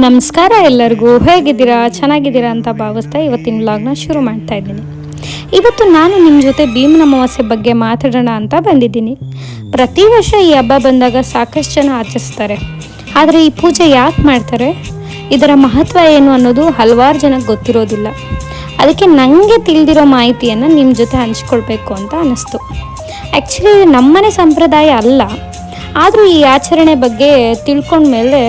ನಮಸ್ಕಾರ ಎಲ್ಲರಿಗೂ, ಹೇಗಿದ್ದೀರಾ? ಚೆನ್ನಾಗಿದ್ದೀರಾ ಅಂತ ಭಾವಿಸ್ತಾ ಇವತ್ತಿನ ವ್ಲಾಗ್ನ ಶುರು ಮಾಡ್ತಾ ಇದ್ದೀನಿ. ಇವತ್ತು ನಾನು ನಿಮ್ಮ ಜೊತೆ ಭೀಮನ ಅಮಾವಾಸ್ಯೆ ಬಗ್ಗೆ ಮಾತಾಡೋಣ ಅಂತ ಬಂದಿದ್ದೀನಿ. ಪ್ರತಿ ವರ್ಷ ಈ ಹಬ್ಬ ಬಂದಾಗ ಸಾಕಷ್ಟು ಜನ ಆಚರಿಸ್ತಾರೆ. ಆದರೆ ಈ ಪೂಜೆ ಯಾಕೆ ಮಾಡ್ತಾರೆ, ಇದರ ಮಹತ್ವ ಏನು ಅನ್ನೋದು ಹಲವಾರು ಜನಕ್ಕೆ ಗೊತ್ತಿರೋದಿಲ್ಲ. ಅದಕ್ಕೆ ನನಗೆ ತಿಳಿದಿರೋ ಮಾಹಿತಿಯನ್ನು ನಿಮ್ಮ ಜೊತೆ ಹಂಚ್ಕೊಳ್ಬೇಕು ಅಂತ ಅನ್ನಿಸ್ತು. ಆ್ಯಕ್ಚುಲಿ ನಮ್ಮನೆ ಸಂಪ್ರದಾಯ ಅಲ್ಲ, ಆದರೂ ಈ ಆಚರಣೆ ಬಗ್ಗೆ ತಿಳ್ಕೊಂಡ್ಮೇಲೆ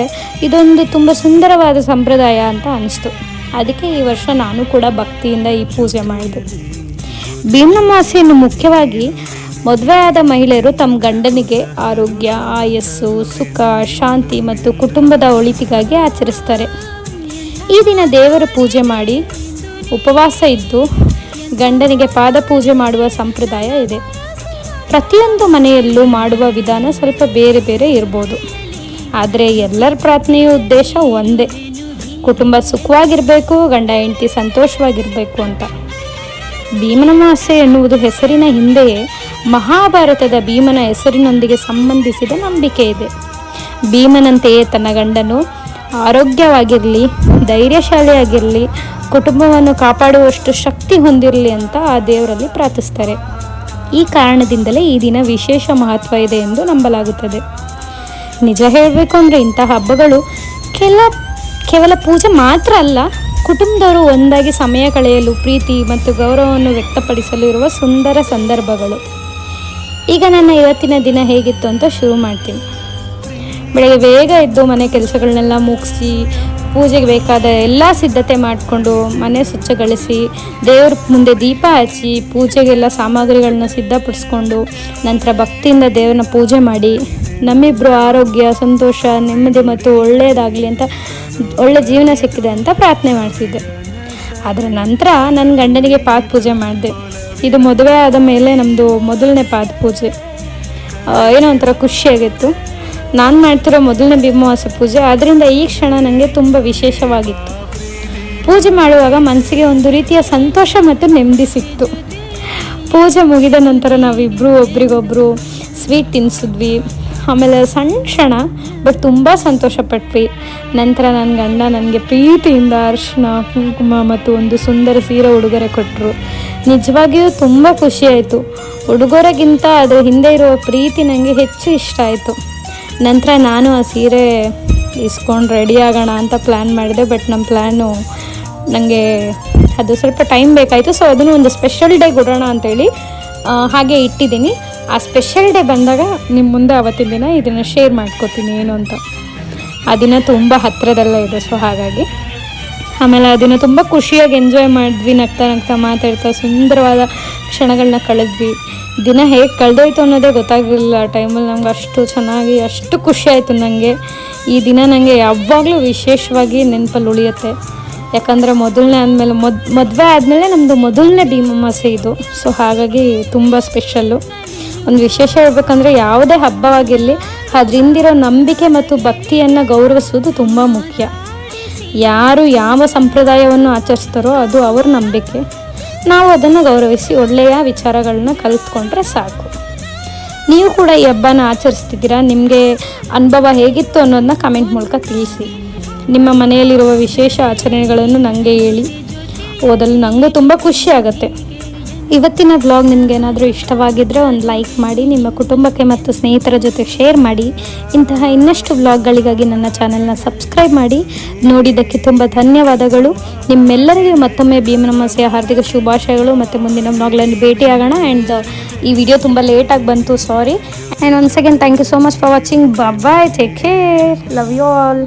ಇದೊಂದು ತುಂಬ ಸುಂದರವಾದ ಸಂಪ್ರದಾಯ ಅಂತ ಅನಿಸ್ತು. ಅದಕ್ಕೆ ಈ ವರ್ಷ ನಾನು ಕೂಡ ಭಕ್ತಿಯಿಂದ ಈ ಪೂಜೆ ಮಾಡಿದೆ. ಭೀಮನ ಅಮಾವಾಸ್ಯೆಯನ್ನು ಮುಖ್ಯವಾಗಿ ಮದುವೆ ಆದ ಮಹಿಳೆಯರು ತಮ್ಮ ಗಂಡನಿಗೆ ಆರೋಗ್ಯ, ಆಯಸ್ಸು, ಸುಖ, ಶಾಂತಿ ಮತ್ತು ಕುಟುಂಬದ ಒಳಿತಿಗಾಗಿ ಆಚರಿಸ್ತಾರೆ. ಈ ದಿನ ದೇವರ ಪೂಜೆ ಮಾಡಿ ಉಪವಾಸ ಇದ್ದು ಗಂಡನಿಗೆ ಪಾದ ಪೂಜೆ ಮಾಡುವ ಸಂಪ್ರದಾಯ ಇದೆ. ಪ್ರತಿಯೊಂದು ಮನೆಯಲ್ಲೂ ಮಾಡುವ ವಿಧಾನ ಸ್ವಲ್ಪ ಬೇರೆ ಬೇರೆ ಇರ್ಬೋದು, ಆದರೆ ಎಲ್ಲರ ಪ್ರಾರ್ಥನೆಯ ಉದ್ದೇಶ ಒಂದೇ: ಕುಟುಂಬ ಸುಖವಾಗಿರಬೇಕು, ಗಂಡ ಹೆಂಡತಿ ಸಂತೋಷವಾಗಿರಬೇಕು ಅಂತ. ಭೀಮನ ಅಮಾವಾಸ್ಯೆ ಎನ್ನುವುದು ಹೆಸರಿನ ಹಿಂದೆಯೇ ಮಹಾಭಾರತದ ಭೀಮನ ಹೆಸರಿನೊಂದಿಗೆ ಸಂಬಂಧಿಸಿದ ನಂಬಿಕೆ ಇದೆ. ಭೀಮನಂತೆಯೇ ತನ್ನ ಗಂಡನು ಆರೋಗ್ಯವಾಗಿರಲಿ, ಧೈರ್ಯಶಾಲಿಯಾಗಿರಲಿ, ಕುಟುಂಬವನ್ನು ಕಾಪಾಡುವಷ್ಟು ಶಕ್ತಿ ಹೊಂದಿರಲಿ ಅಂತ ಆ ದೇವರಲ್ಲಿ ಪ್ರಾರ್ಥಿಸ್ತಾರೆ. ಈ ಕಾರಣದಿಂದಲೇ ಈ ದಿನ ವಿಶೇಷ ಮಹತ್ವ ಇದೆ ಎಂದು ನಂಬಲಾಗುತ್ತದೆ. ನಿಜ ಹೇಳಬೇಕು ಅಂದರೆ ಇಂಥ ಹಬ್ಬಗಳು ಕೇವಲ ಪೂಜೆ ಮಾತ್ರ ಅಲ್ಲ, ಕುಟುಂಬದವರು ಒಂದಾಗಿ ಸಮಯ ಕಳೆಯಲು, ಪ್ರೀತಿ ಮತ್ತು ಗೌರವವನ್ನು ವ್ಯಕ್ತಪಡಿಸಲು ಇರುವ ಸುಂದರ ಸಂದರ್ಭಗಳು. ಈಗ ನನ್ನ ಇವತ್ತಿನ ದಿನ ಹೇಗಿತ್ತು ಅಂತ ಶುರು ಮಾಡ್ತೀನಿ. ಬೆಳಗ್ಗೆ ಬೇಗ ಎದ್ದು ಮನೆ ಕೆಲಸಗಳನ್ನೆಲ್ಲ ಮುಗಿಸಿ, ಪೂಜೆಗೆ ಬೇಕಾದ ಎಲ್ಲ ಸಿದ್ಧತೆ ಮಾಡಿಕೊಂಡು, ಮನೆ ಸ್ವಚ್ಛಗೊಳಿಸಿ, ದೇವ್ರ ಮುಂದೆ ದೀಪ ಹಚ್ಚಿ, ಪೂಜೆಗೆಲ್ಲ ಸಾಮಗ್ರಿಗಳನ್ನ ಸಿದ್ಧಪಡಿಸ್ಕೊಂಡು, ನಂತರ ಭಕ್ತಿಯಿಂದ ದೇವ್ರನ್ನ ಪೂಜೆ ಮಾಡಿ, ನಮ್ಮಿಬ್ಬರು ಆರೋಗ್ಯ, ಸಂತೋಷ, ನೆಮ್ಮದಿ ಮತ್ತು ಒಳ್ಳೆಯದಾಗಲಿ ಅಂತ, ಒಳ್ಳೆ ಜೀವನ ಸಿಕ್ಕಿದೆ ಅಂತ ಪ್ರಾರ್ಥನೆ ಮಾಡ್ತಿದ್ದೆ. ಅದರ ನಂತರ ನನ್ನ ಗಂಡನಿಗೆ ಪಾದ ಪೂಜೆ ಮಾಡಿದೆ. ಇದು ಮದುವೆ ಆದ ಮೇಲೆ ನಮ್ಮದು ಮೊದಲನೇ ಪಾದ ಪೂಜೆ. ಏನೋ ಒಂಥರ ಖುಷಿಯಾಗಿತ್ತು. ನಾನು ಮಾಡ್ತಿರೋ ಮೊದಲನೇ ಭೀಮನ ಅಮಾವಾಸ್ಯೆ ಪೂಜೆ, ಆದ್ದರಿಂದ ಈ ಕ್ಷಣ ನನಗೆ ತುಂಬ ವಿಶೇಷವಾಗಿತ್ತು. ಪೂಜೆ ಮಾಡುವಾಗ ಮನಸ್ಸಿಗೆ ಒಂದು ರೀತಿಯ ಸಂತೋಷ ಮತ್ತು ನೆಮ್ಮದಿ ಸಿಕ್ತು. ಪೂಜೆ ಮುಗಿದ ನಂತರ ನಾವಿಬ್ಬರು ಒಬ್ರಿಗೊಬ್ಬರು ಸ್ವೀಟ್ ತಿನ್ನಿಸಿದ್ವಿ. ಆಮೇಲೆ ಸಣ್ಣ ಕ್ಷಣ, ಬಟ್ ತುಂಬ ಸಂತೋಷಪಟ್ವಿ. ನಂತರ ನನ್ನ ಗಂಡ ನನಗೆ ಪ್ರೀತಿಯಿಂದ ಅರಿಶಿನ, ಕುಂಕುಮ ಮತ್ತು ಒಂದು ಸುಂದರ ಸೀರೆ ಉಡುಗೊರೆ ಕೊಟ್ಟರು. ನಿಜವಾಗಿಯೂ ತುಂಬ ಖುಷಿಯಾಯಿತು. ಉಡುಗೊರೆಗಿಂತ ಅದರ ಹಿಂದೆ ಇರುವ ಪ್ರೀತಿ ನನಗೆ ಹೆಚ್ಚು ಇಷ್ಟ ಆಯಿತು. ನಂತರ ನಾನು ಆ ಸೀರೆ ಇಸ್ಕೊಂಡು ರೆಡಿ ಆಗೋಣ ಅಂತ ಪ್ಲ್ಯಾನ್ ಮಾಡಿದೆ. ಬಟ್ ನಮ್ಮ ಪ್ಲ್ಯಾನು ನನಗೆ ಅದು ಸ್ವಲ್ಪ ಟೈಮ್ ಬೇಕಾಯಿತು. ಸೊ ಅದನ್ನು ಒಂದು ಸ್ಪೆಷಲ್ ಡೇ ಕೊಡೋಣ ಅಂಥೇಳಿ ಹಾಗೆ ಇಟ್ಟಿದ್ದೀನಿ. ಆ ಸ್ಪೆಷಲ್ ಡೇ ಬಂದಾಗ ನಿಮ್ಮ ಮುಂದೆ ಅವತ್ತಿನ ದಿನ ಇದನ್ನು ಶೇರ್ ಮಾಡ್ಕೋತೀನಿ ಏನು ಅಂತ. ಆ ದಿನ ತುಂಬ ಹತ್ತಿರದಲ್ಲೇ ಇದೆ. ಸೊ ಹಾಗಾಗಿ ಆಮೇಲೆ ಆ ದಿನ ತುಂಬ ಖುಷಿಯಾಗಿ ಎಂಜಾಯ್ ಮಾಡಿದ್ವಿ. ನಗ್ತಾ ನಗ್ತಾ ಮಾತಾಡ್ತಾ ಸುಂದರವಾದ ಕ್ಷಣಗಳನ್ನ ಕಳೆದ್ವಿ. ದಿನ ಹೇಗೆ ಕಳೆದೋಯ್ತು ಅನ್ನೋದೇ ಗೊತ್ತಾಗಲಿಲ್ಲ. ಆ ಟೈಮಲ್ಲಿ ನಮ್ಗೆ ಅಷ್ಟು ಚೆನ್ನಾಗಿ, ಅಷ್ಟು ಖುಷಿ ಆಯಿತು ನನಗೆ. ಈ ದಿನ ನನಗೆ ಯಾವಾಗಲೂ ವಿಶೇಷವಾಗಿ ನೆನಪಲ್ಲಿ ಉಳಿಯುತ್ತೆ. ಯಾಕಂದರೆ ಮೊದಲನೇ ಆದಮೇಲೆ ಮದುವೆ ಆದಮೇಲೆ ನಮ್ಮದು ಮೊದಲನೇ ಭೀಮನ ಅಮಾವಾಸ್ಯೆ ಇದು. ಸೊ ಹಾಗಾಗಿ ತುಂಬ ಸ್ಪೆಷಲ್ಲು. ಒಂದು ವಿಶೇಷ ಹೇಳ್ಬೇಕಂದ್ರೆ, ಯಾವುದೇ ಹಬ್ಬವಾಗಿರಲಿ ಅದರಿಂದಿರೋ ನಂಬಿಕೆ ಮತ್ತು ಭಕ್ತಿಯನ್ನು ಗೌರವಿಸೋದು ತುಂಬ ಮುಖ್ಯ. ಯಾರು ಯಾವ ಸಂಪ್ರದಾಯವನ್ನು ಆಚರಿಸ್ತಾರೋ ಅದು ಅವ್ರ ನಂಬಿಕೆ. ನಾವು ಅದನ್ನು ಗೌರವಿಸಿ ಒಳ್ಳೆಯ ವಿಚಾರಗಳನ್ನ ಕಲಿತ್ಕೊಂಡ್ರೆ ಸಾಕು. ನೀವು ಕೂಡ ಈ ಹಬ್ಬನ ಆಚರಿಸ್ತಿದ್ದೀರಾ? ನಿಮಗೆ ಅನುಭವ ಹೇಗಿತ್ತು ಅನ್ನೋದನ್ನ ಕಮೆಂಟ್ ಮೂಲಕ ತಿಳಿಸಿ. ನಿಮ್ಮ ಮನೆಯಲ್ಲಿರುವ ವಿಶೇಷ ಆಚರಣೆಗಳನ್ನು ನನಗೆ ಹೇಳಿ. ಓದಲು ನನಗೂ ತುಂಬ ಖುಷಿ ಆಗುತ್ತೆ. ಇವತ್ತಿನ ವ್ಲಾಗ್ ನಿಮಗೇನಾದರೂ ಇಷ್ಟವಾಗಿದ್ದರೆ ಒಂದು ಲೈಕ್ ಮಾಡಿ, ನಿಮ್ಮ ಕುಟುಂಬಕ್ಕೆ ಮತ್ತು ಸ್ನೇಹಿತರ ಜೊತೆ ಶೇರ್ ಮಾಡಿ. ಇಂತಹ ಇನ್ನಷ್ಟು ವ್ಲಾಗ್ಗಳಿಗಾಗಿ ನನ್ನ ಚಾನೆಲ್ನ ಸಬ್ಸ್ಕ್ರೈಬ್ ಮಾಡಿ. ನೋಡಿದ್ದಕ್ಕೆ ತುಂಬ ಧನ್ಯವಾದಗಳು. ನಿಮ್ಮೆಲ್ಲರಿಗೂ ಮತ್ತೊಮ್ಮೆ ಭೀಮನ ಅಮಾವಾಸ್ಯೆಯ ಹಾರ್ದಿಕ ಶುಭಾಶಯಗಳು. ಮತ್ತು ಮುಂದಿನ ವ್ಲಾಗ್ಗಳಲ್ಲಿ ಭೇಟಿಯಾಗೋಣ. ಆ್ಯಂಡ್ ಈ ವಿಡಿಯೋ ತುಂಬ ಲೇಟಾಗಿ ಬಂತು, sorry. And once again thank you so much for watching. Bye, take care, love you all.